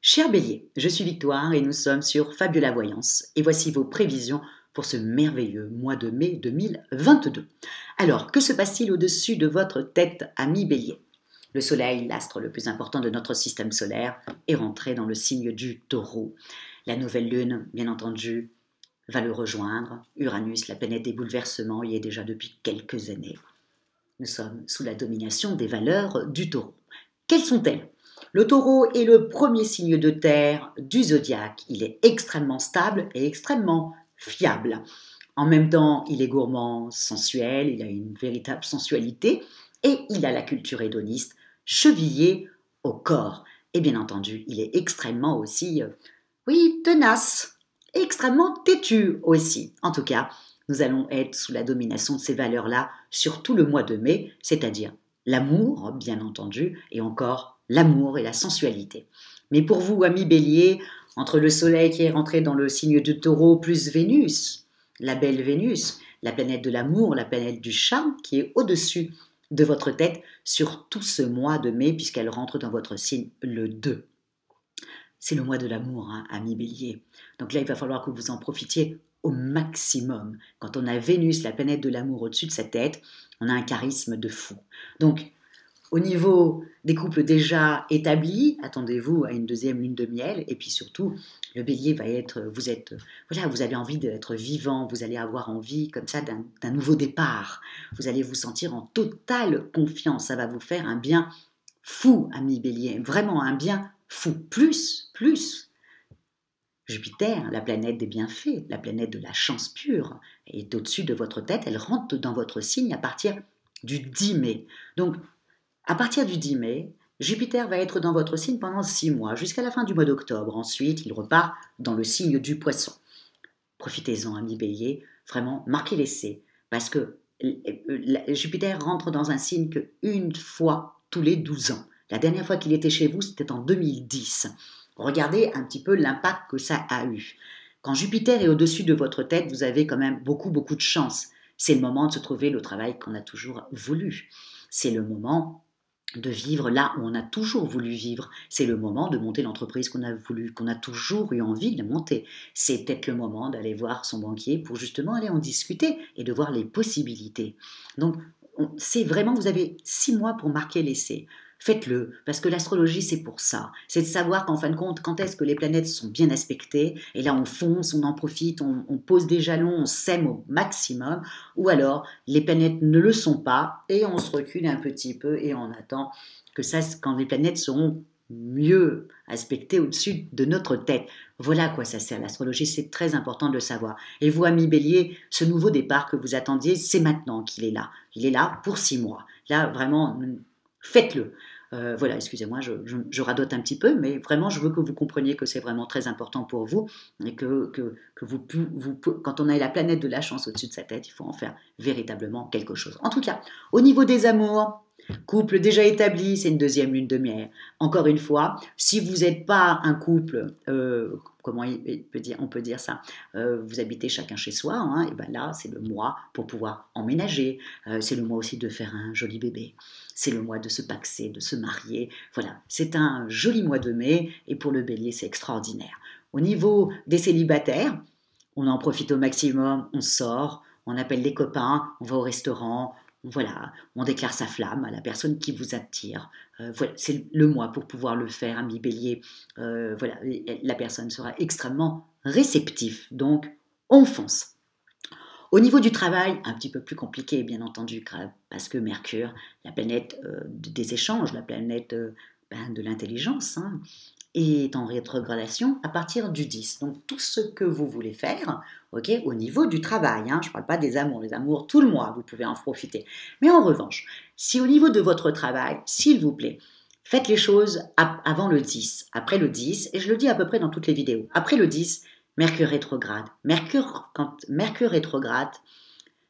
Cher Bélier, je suis Victoire et nous sommes sur Fabiola Voyance et voici vos prévisions pour ce merveilleux mois de mai 2022. Alors, que se passe-t-il au-dessus de votre tête, ami Bélier? Le Soleil, l'astre le plus important de notre système solaire, est rentré dans le signe du Taureau. La nouvelle lune, bien entendu, va le rejoindre. Uranus, la planète des bouleversements, y est déjà depuis quelques années. Nous sommes sous la domination des valeurs du Taureau. Quelles sont-elles? Le Taureau est le premier signe de terre du zodiaque. Il est extrêmement stable et extrêmement fiable. En même temps, il est gourmand, sensuel, il a une véritable sensualité et il a la culture hédoniste chevillée au corps. Et bien entendu, il est extrêmement aussi, tenace, extrêmement têtu aussi. En tout cas, nous allons être sous la domination de ces valeurs-là sur tout le mois de mai, c'est-à-dire l'amour, bien entendu, et encore l'amour et la sensualité. Mais pour vous, amis Bélier, entre le Soleil qui est rentré dans le signe du Taureau plus Vénus, la belle Vénus, la planète de l'amour, la planète du charme qui est au-dessus de votre tête sur tout ce mois de mai puisqu'elle rentre dans votre signe le 2. C'est le mois de l'amour, hein, amis Bélier. Donc là, il va falloir que vous en profitiez au maximum. Quand on a Vénus, la planète de l'amour au-dessus de sa tête, on a un charisme de fou. Donc, au niveau des couples déjà établis, attendez-vous à une deuxième lune de miel. Et puis surtout, le Bélier va être, vous avez envie d'être vivant, vous allez avoir envie comme ça d'un nouveau départ. Vous allez vous sentir en totale confiance. Ça va vous faire un bien fou, ami Bélier, vraiment un bien fou. Plus. Jupiter, la planète des bienfaits, la planète de la chance pure, est au-dessus de votre tête. Elle rentre dans votre signe à partir du 10 mai. Donc, à partir du 10 mai, Jupiter va être dans votre signe pendant 6 mois, jusqu'à la fin du mois d'octobre. Ensuite, il repart dans le signe du Poisson. Profitez-en, amis Bélier, vraiment, marquez l'essai, parce que Jupiter rentre dans un signe qu'une fois tous les 12 ans. La dernière fois qu'il était chez vous, c'était en 2010. Regardez un petit peu l'impact que ça a eu. Quand Jupiter est au-dessus de votre tête, vous avez quand même beaucoup de chance. C'est le moment de se trouver le travail qu'on a toujours voulu. C'est le moment de vivre là où on a toujours voulu vivre. C'est le moment de monter l'entreprise qu'on a voulu, qu'on a toujours eu envie de monter. C'est peut-être le moment d'aller voir son banquier pour justement aller en discuter et de voir les possibilités. Donc, c'est vraiment, vous avez 6 mois pour marquer l'essai. Faites-le, parce que l'astrologie, c'est pour ça. C'est de savoir qu'en fin de compte, quand est-ce que les planètes sont bien aspectées, et là on fonce, on en profite, on pose des jalons, on sème au maximum, ou alors les planètes ne le sont pas, et on se recule un petit peu, et on attend que ça, quand les planètes seront mieux aspectées au-dessus de notre tête. Voilà à quoi ça sert l'astrologie, c'est très important de le savoir. Et vous, amis Bélier, ce nouveau départ que vous attendiez, c'est maintenant qu'il est là. Il est là pour 6 mois. Là, vraiment, faites-le. Voilà, excusez-moi, je radote un petit peu, mais vraiment, je veux que vous compreniez que c'est vraiment très important pour vous et que quand on a la planète de la chance au-dessus de sa tête, il faut en faire véritablement quelque chose. En tout cas, au niveau des amours, couple déjà établi, c'est une deuxième lune de miel. Encore une fois, si vous n'êtes pas un couple, comment on peut dire ça, vous habitez chacun chez soi, hein, et ben là, c'est le mois pour pouvoir emménager. C'est le mois aussi de faire un joli bébé. C'est le mois de se paxer, de se marier. Voilà, c'est un joli mois de mai et pour le Bélier, c'est extraordinaire. Au niveau des célibataires, on en profite au maximum, on sort, on appelle les copains, on va au restaurant. Voilà, on déclare sa flamme à la personne qui vous attire. Voilà, c'est le mois pour pouvoir le faire, ami Bélier. Voilà, la personne sera extrêmement réceptive. Donc, on fonce. Au niveau du travail, un petit peu plus compliqué, bien entendu, parce que Mercure, la planète des échanges, la planète de l'intelligence, hein, est en rétrogradation à partir du 10. Donc tout ce que vous voulez faire, au niveau du travail, hein, je ne parle pas des amours, les amours tout le mois, vous pouvez en profiter. Mais en revanche, si au niveau de votre travail, s'il vous plaît, faites les choses avant le 10, après le 10, et je le dis à peu près dans toutes les vidéos, après le 10, Mercure rétrograde. Quand Mercure rétrograde,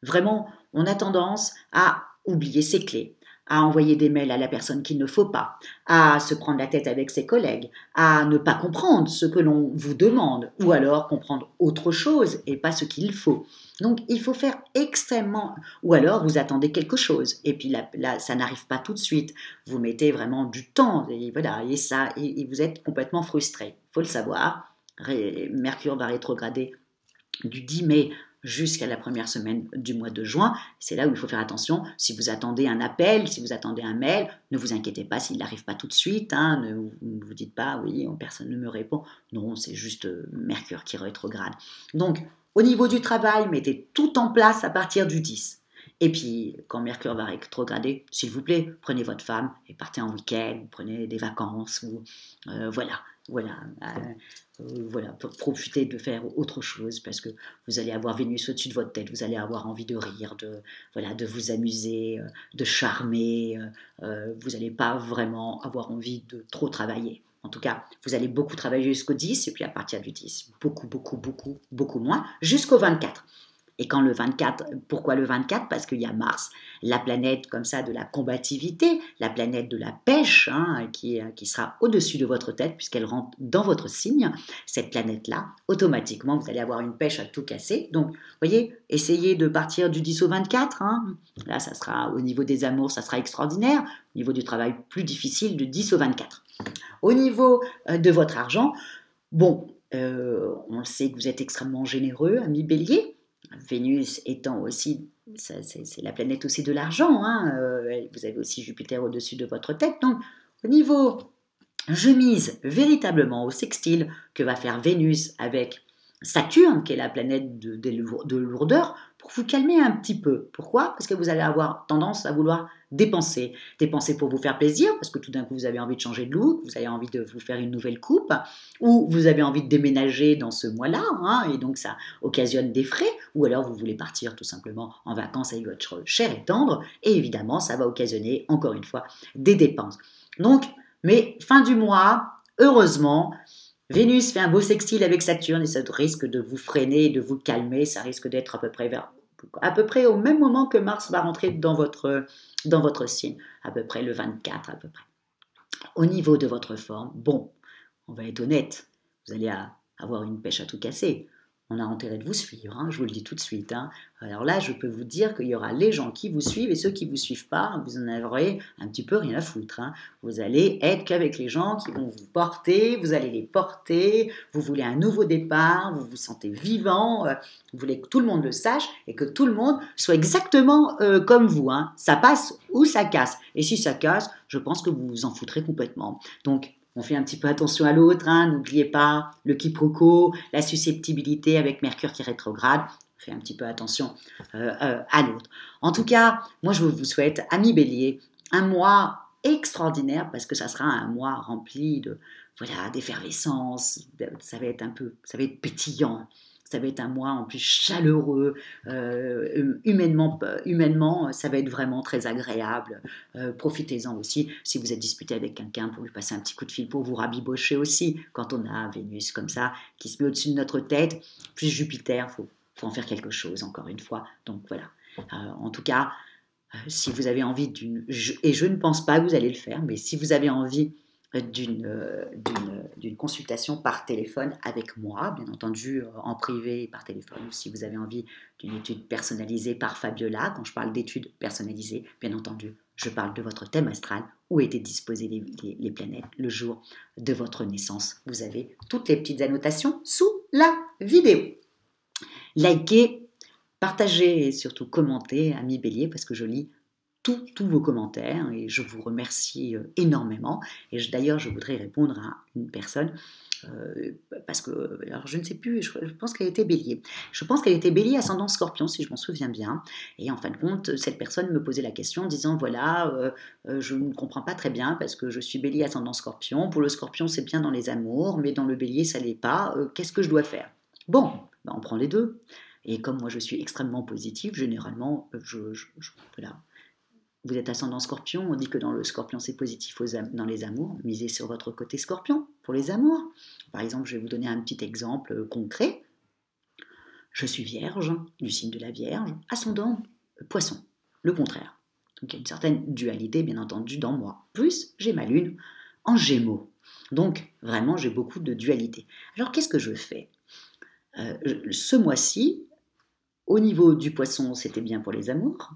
vraiment, on a tendance à oublier ses clés, à envoyer des mails à la personne qu'il ne faut pas, à se prendre la tête avec ses collègues, à ne pas comprendre ce que l'on vous demande, ou alors comprendre autre chose et pas ce qu'il faut. Donc il faut faire extrêmement... Ou alors vous attendez quelque chose, et puis là ça n'arrive pas tout de suite. Vous mettez vraiment du temps, et voilà, et vous êtes complètement frustré. Il faut le savoir, Mercure va rétrograder du 10 mai jusqu'à la première semaine du mois de juin. C'est là où il faut faire attention. Si vous attendez un appel, si vous attendez un mail, ne vous inquiétez pas s'il n'arrive pas tout de suite. Ne vous dites pas, oui, personne ne me répond. Non, c'est juste Mercure qui rétrograde. Donc, au niveau du travail, mettez tout en place à partir du 10. Et puis, quand Mercure va rétrograder, s'il vous plaît, prenez votre femme et partez en week-end, prenez des vacances, voilà. Voilà, pour profiter de faire autre chose parce que vous allez avoir Vénus au-dessus de votre tête, vous allez avoir envie de rire, de vous amuser, de charmer, vous n'allez pas vraiment avoir envie de trop travailler. En tout cas, vous allez beaucoup travailler jusqu'au 10 et puis à partir du 10, beaucoup moins, jusqu'au 24. Et quand le 24, pourquoi le 24? Parce qu'il y a Mars, la planète comme ça de la combativité, la planète de la pêche, qui sera au-dessus de votre tête puisqu'elle rentre dans votre signe. Cette planète-là, automatiquement, vous allez avoir une pêche à tout casser. Donc, vous voyez, essayez de partir du 10 au 24. Là, ça sera au niveau des amours, ça sera extraordinaire. Au niveau du travail, plus difficile, de 10 au 24. Au niveau de votre argent, bon, on le sait que vous êtes extrêmement généreux, ami Bélier. Vénus étant aussi, c'est la planète aussi de l'argent, vous avez aussi Jupiter au-dessus de votre tête, donc au niveau, je mise véritablement au sextile que va faire Vénus avec Saturne, qui est la planète de lourdeur, pour vous calmer un petit peu. Pourquoi? Parce que vous allez avoir tendance à vouloir dépenser. Dépenser pour vous faire plaisir, parce que tout d'un coup vous avez envie de changer de look, vous avez envie de vous faire une nouvelle coupe, ou vous avez envie de déménager dans ce mois-là, et donc ça occasionne des frais, ou alors vous voulez partir tout simplement en vacances avec votre cher et tendre, et évidemment ça va occasionner encore une fois des dépenses. Donc, mais fin du mois, heureusement, Vénus fait un beau sextile avec Saturne et ça risque de vous freiner, de vous calmer, ça risque d'être à peu près au même moment que Mars va rentrer dans votre signe, à peu près le 24 à peu près. Au niveau de votre forme, bon, on va être honnête, vous allez avoir une pêche à tout casser. On a intérêt de vous suivre, je vous le dis tout de suite. Alors là, je peux vous dire qu'il y aura les gens qui vous suivent et ceux qui ne vous suivent pas, vous en aurez un petit peu rien à foutre. Vous allez être qu'avec les gens qui vont vous porter, vous allez les porter, vous voulez un nouveau départ, vous vous sentez vivant, vous voulez que tout le monde le sache et que tout le monde soit exactement comme vous. Ça passe ou ça casse. Et si ça casse, je pense que vous vous en foutrez complètement. Donc, on fait un petit peu attention à l'autre, n'oubliez pas le quiproquo, la susceptibilité avec Mercure qui rétrograde. On fait un petit peu attention à l'autre. En tout cas, moi je vous souhaite, amis Bélier, un mois extraordinaire parce que ça sera un mois rempli d'effervescence, ça va être pétillant. Ça va être un mois en plus chaleureux, humainement, ça va être vraiment très agréable. Profitez-en aussi si vous êtes disputé avec quelqu'un pour lui passer un petit coup de fil, pour vous rabibocher aussi. Quand on a Vénus comme ça, qui se met au-dessus de notre tête, plus Jupiter, faut en faire quelque chose, encore une fois. Donc voilà. En tout cas, si vous avez envie et je ne pense pas que vous allez le faire, mais si vous avez envie d'une consultation par téléphone avec moi, bien entendu en privé par téléphone, ou si vous avez envie d'une étude personnalisée par Fabiola. Quand je parle d'études personnalisées, bien entendu, je parle de votre thème astral, où étaient disposées les planètes le jour de votre naissance. Vous avez toutes les petites annotations sous la vidéo. Likez, partagez et surtout commentez, amis Bélier, parce que je lis tous vos commentaires et je vous remercie énormément. Et d'ailleurs, je voudrais répondre à une personne parce que, alors je ne sais plus, je pense qu'elle était Bélier. Je pense qu'elle était Bélier ascendant Scorpion, si je m'en souviens bien. Et en fin de compte, cette personne me posait la question en disant, voilà, je ne comprends pas très bien parce que je suis Bélier ascendant Scorpion. Pour le Scorpion, c'est bien dans les amours, mais dans le Bélier, ça l'est pas. Qu'est-ce que je dois faire? Bon, on prend les deux. Et comme moi, je suis extrêmement positive, généralement, voilà. Vous êtes ascendant Scorpion, on dit que dans le Scorpion c'est positif dans les amours, misez sur votre côté Scorpion pour les amours. Par exemple, je vais vous donner un petit exemple concret. Je suis Vierge, du signe de la Vierge, ascendant Poisson, le contraire. Donc il y a une certaine dualité, bien entendu, dans moi. Plus, j'ai ma lune en Gémeaux. Donc, vraiment, j'ai beaucoup de dualité. Alors, qu'est-ce que je fais ce mois-ci, au niveau du Poisson, c'était bien pour les amours.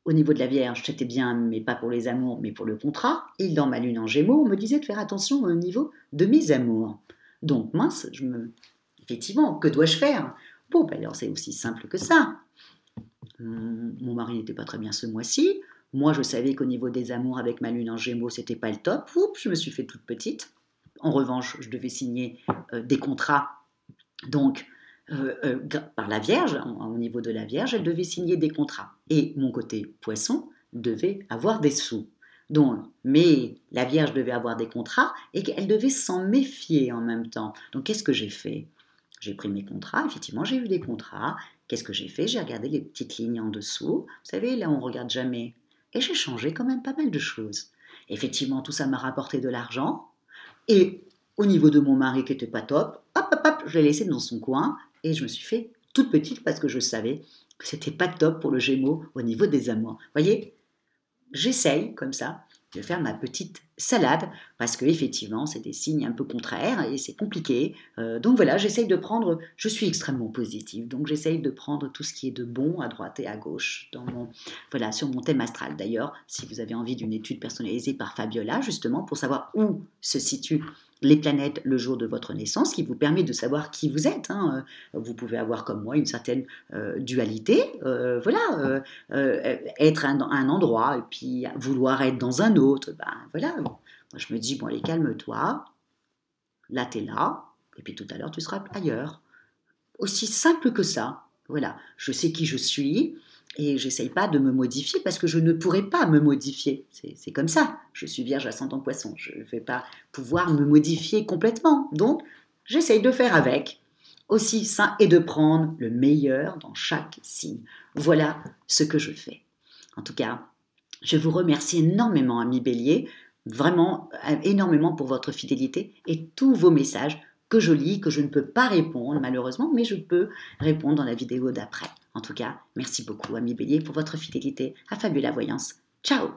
Au niveau de la Vierge, c'était bien, mais pas pour les amours, mais pour le contrat. Et dans ma lune en Gémeaux, on me disait de faire attention au niveau de mes amours. Donc, mince, effectivement, que dois-je faire? Bon, ben alors c'est aussi simple que ça. Mon mari n'était pas très bien ce mois-ci. Moi, je savais qu'au niveau des amours, avec ma lune en Gémeaux, c'était pas le top. Oups, je me suis fait toute petite. En revanche, je devais signer des contrats. Donc, par la Vierge, au niveau de la Vierge, elle devait signer des contrats. Et mon côté Poisson devait avoir des sous. Donc, mais la Vierge devait avoir des contrats et qu'elle devait s'en méfier en même temps. Donc, qu'est-ce que j'ai fait? J'ai pris mes contrats, effectivement, j'ai eu des contrats. Qu'est-ce que j'ai fait? J'ai regardé les petites lignes en dessous. Vous savez, là, on ne regarde jamais. Et j'ai changé quand même pas mal de choses. Effectivement, tout ça m'a rapporté de l'argent. Et au niveau de mon mari qui n'était pas top, hop, hop, hop, je l'ai laissé dans son coin et je me suis fait toute petite parce que je savais que c'était pas top pour le Gémeaux au niveau des amours. Vous voyez, j'essaye comme ça de faire ma petite salade parce que effectivement c'est des signes un peu contraires et c'est compliqué. Donc voilà, j'essaye de prendre, je suis extrêmement positive, donc j'essaye de prendre tout ce qui est de bon à droite et à gauche voilà, sur mon thème astral. D'ailleurs, si vous avez envie d'une étude personnalisée par Fabiola, justement pour savoir où se situent les planètes le jour de votre naissance, qui vous permet de savoir qui vous êtes. Vous pouvez avoir comme moi une certaine dualité, être à un endroit et puis vouloir être dans un autre. Ben voilà, moi je me dis, bon allez, calme-toi, là t'es là, et puis tout à l'heure tu seras ailleurs. Aussi simple que ça. Voilà, je sais qui je suis, et j'essaye pas de me modifier parce que je ne pourrais pas me modifier. C'est comme ça. Je suis Vierge ascendant Poisson. Je ne vais pas pouvoir me modifier complètement. Donc, j'essaye de faire avec. Aussi sain et de prendre le meilleur dans chaque signe. Voilà ce que je fais. En tout cas, je vous remercie énormément, ami Bélier, vraiment énormément pour votre fidélité et tous vos messages que je lis, que je ne peux pas répondre malheureusement, mais je peux répondre dans la vidéo d'après. En tout cas, merci beaucoup, ami Bélier, pour votre fidélité à Fabiola Voyance. Ciao!